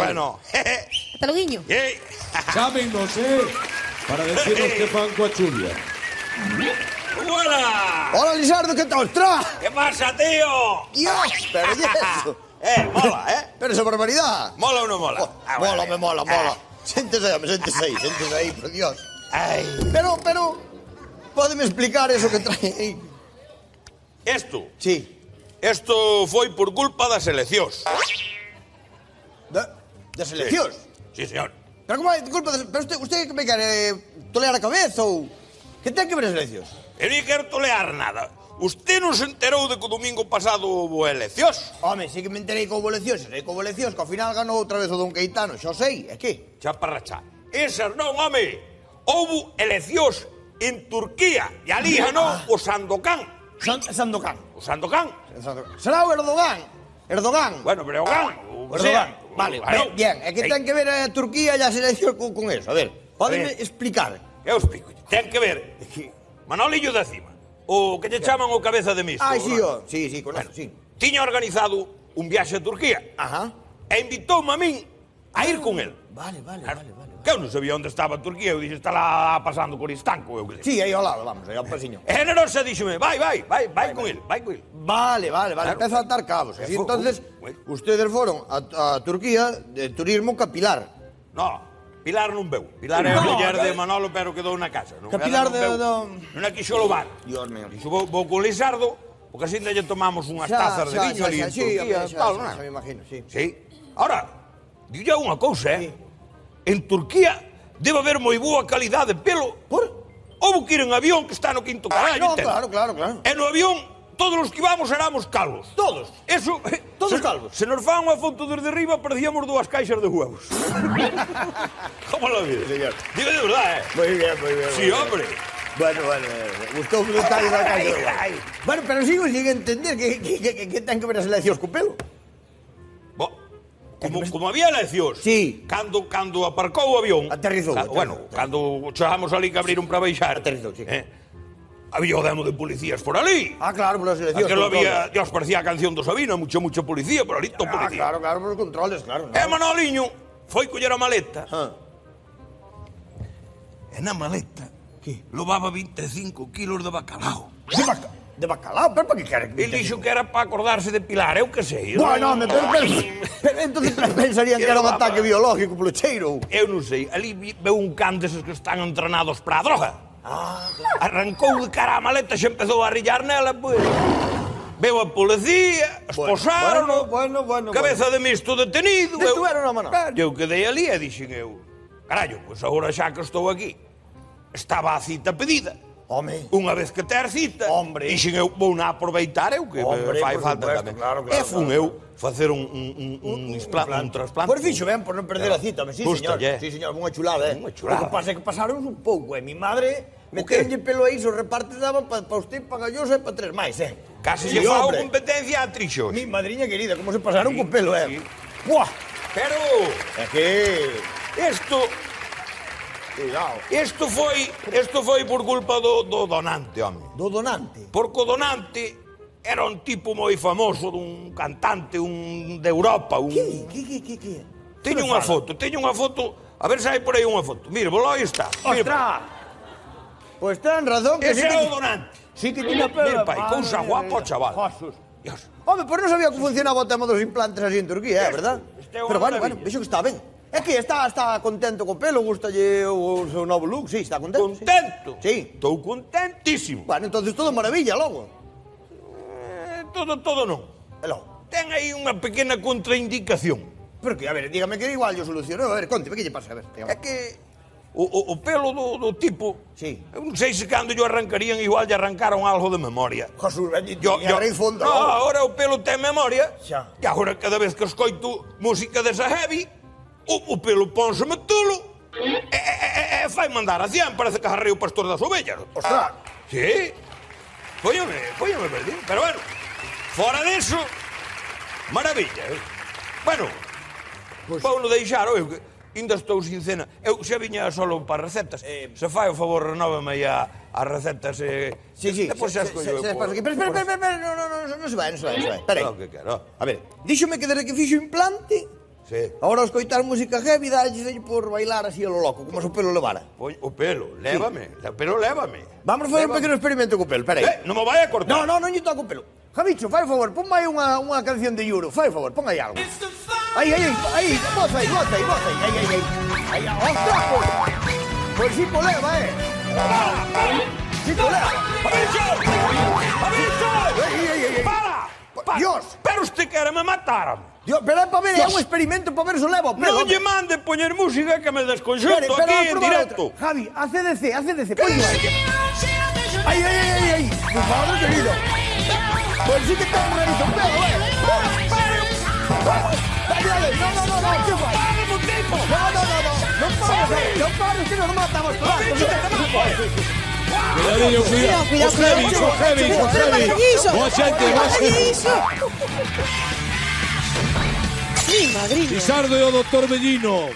Bueno. Ata loguiño. Chámennos, para decirnos que fan coa chuvia. ¡Hola! Hola, Lisardo, ¿qué tal? ¡Ostras! ¿Qué pasa, tío? Dios, pero ¿y eso? Mola, Pero esa barbaridad. ¿Mola o no mola? Mola, me mola, mola. Siéntese ahí, por Dios. Ay. Pero, pódeme explicar eso que trae aí? Isto? Sí. Isto foi por culpa das eleccións. Das eleccións? Sí, señor. Pero como hai culpa das... Pero usted que me quere tolear a cabeza ou... Que ten que ver as eleccións? Eu non quero tolear nada. Usted non se enterou de que o domingo pasado houve eleccións? Home, sí que me enterei que houve eleccións. Sei que houve eleccións, que ao final ganou outra vez o Don Caetano. Xo sei, é que? Xa para rachar. Esas non, home. Houve eleccións en Turquía e ali ganou o Sandokan. Sandokan. O Sandokan. Será o Erdogan. Erdogan. Bueno, pero Erdogan. Erdogan. Vale, bien. É que ten que ver a Turquía e as eleccións con eso. A ver, pódeme explicar. Eu explico. Ten que ver. Manolillo da Cima. O que lle chaman o cabeza de misto. Ai, sí, sí, con eso, sí. Tiña organizado un viaxe a Turquía. Ajá. E invitoume a min a ir con el. Vale. Que eu non sabía onde estaba Turquía. Eu dixo, está lá pasando por Istanco. Eu que sei. Sí, aí ao lado, vamos, aí ao pasiño. E generosa díxome, vai con el. Vale. Empeza a atar cabos. Así, entonces, ustedes foron a Turquía de turismo capilar. No, Pilar non veu. Pilar é a muller de Manolo, pero quedou na casa. Capilar de... Non a quixo lobar. Dios mío. Dixo, vou con Lisardo, porque así lle tomamos unhas tazas de viño ali en Turquía. Xa me imagino, sí. Sí. Ahora, digo unha cousa, En Turquía debe haber moi boa calidade de pelo. Por? Houve que ir en avión, que está no quinto caralho. No, claro. E no avión, todos os que íbamos éramos calvos. Todos? Eso... Todos calvos? Se nos fan unha foto desde arriba, parecíamos 2 caixas de huevos. ¿Cómo la vida? Señor. Digo de verdad, Muy bien. Sí, hombre. Bueno. Gustou que detalle da caixa de huevos. Bueno, pero sigo sin entender que ten que ver as eleccións co pelo. Como había eleccións, sí. Cando aparcou o avión... Aterrizou. Bueno, cando chegamos ali que abriron para baixar... Aterrizou, sí. Había o demo de policías por ali. Ah, claro, por as eleccións. Aquelo había... Dios, parecía a canción do Sabino, mucha policía, por ali todo policía. Claro, por os controles, claro. E Manoliño foi coller a maleta. E na maleta... Que? Lobaba 25 kilos de bacalao. De bacalao? Pero para que quere? Ele dixo que era para acordarse de Pilar, eu que sei. Bueno, pero entonces pensarían que era un ataque biológico polo cheiro. Eu non sei, ali veu un can deses que están entrenados para a droga. Claro. Arrancou de cara a maleta e xa empezou a rillar nela, pois. Veu a policía, esposaron, bueno. cabeza de misto detenido. Detueron a mano. Eu quedei ali e dixen eu, carallo, pois agora xa que estou aquí, estaba a cita pedida. Home. Unha vez que ter cita, Hombre. dixen eu, vou na aproveitar eu, que fai por falta supuesto, tamén. claro, E fun eu facer un trasplante. Pois fixo ben por non perder a cita, sí, señor. Gustalle. Sí, señor, unha chulada, Unha chulada. O que pasa é que pasaron un pouco, Mi madre metenlle pelo aí, os repartes daban para usted, para Gallosa e para 3 máis, Casi Sí, lle fago hombre. competencia a Trixos. Mi madriña querida, como se pasaron con pelo, sí. Buah! Pero É que... isto Cuidado. Isto foi por culpa do donante, home. Do donante? Porque o donante era un tipo moi famoso, dun cantante, de Europa, Que? Teño unha foto, a ver se hai por aí unha foto. Mire, volo aí está. Ostras! Pois ten razón que Ese é o donante. Sí que tiña pelo. Mira, pai, cousa guapa o chaval. Jesús. Dios. Home, pois non sabía que funcionaba o tema dos implantes así en Turquía, verdad? Este é unha Pero bueno, maravilla. vexo que está ben. É que está contento co pelo, gustalle o seu novo look, sí, está contento. Contento? Sí. Estou contentísimo. Bueno, entonces todo maravilla, logo. Todo non. E logo? Ten aí unha pequena contraindicación. Pero que, a ver, dígame que igual yo soluciono. A ver, conteme, que lle pasa? A ver, dígame. É que o pelo do tipo... Sí. Eu non sei se cando yo arrancarían, igual lle arrancaron algo de memoria. Jesús, yo fondo. No, ahora o pelo ten memoria. Xa. E agora cada vez que escoito música desa heavy, o pelo pónseme tolo e fai mandar a 100, parece que arreo o pastor das ovellas. Ostras. Sí. Póñame perdido. Pero bueno, fora disso, maravilla. Bueno, pues, vou no deixar, eu que ainda estou sin cena. Eu xa viña solo para recetas. Se fai o favor, renóvame aí as recetas. Sí. Depois xa escollo eu. Espera, non se vai. Espera aí. Que quero. A ver, díxome que desde que fixo implante Sí. Ahora os coitar música heavy, dalle por bailar así a lo loco, como se o pelo levara. O pelo, lévame. Pero lévame. Vamos a facer un pequeno experimento co pelo, peraí. Non me vai a cortar. Non lle toco o pelo. Javicho, fai o favor, ponme aí unha canción de Yuro, fai o favor, pon aí algo. Aí, boza aí. Aí, ostras, pois si coleva, Si coleva. ¡Aviso! ¡Para! Dios. Pero usted quere me matar. Dios, pero é para ver, é un experimento para ver se leva o pelo. Non lle mande poñer música que me desconxento Pero aquí en directo. Javi, ACDC, poño aí. Aí. Por favor, querido. Pois si que ten un nariz o pelo, Dale, no, ¿qué fai? No pares, que nos matamos todos. Cuidadinho, cuidado. Heavy. Boa xente. Mi madrina. Isardo e o Dr. Bellino.